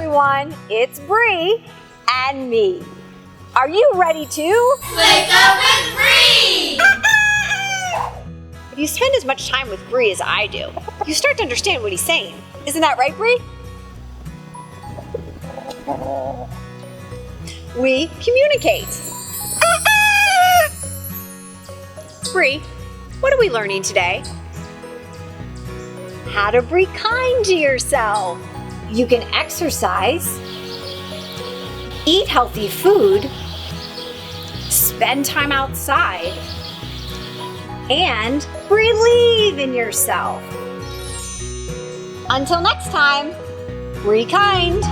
everyone, it's Bree and me. Are you ready to wake up with Bree? If you spend as much time with Bree as I do, you start to understand what he's saying. Isn't that right, Bree? We communicate. Bree, what are we learning today? How to be kind to yourself. You can exercise, eat healthy food, spend time outside, and believe in yourself. Until next time, Bree Kind.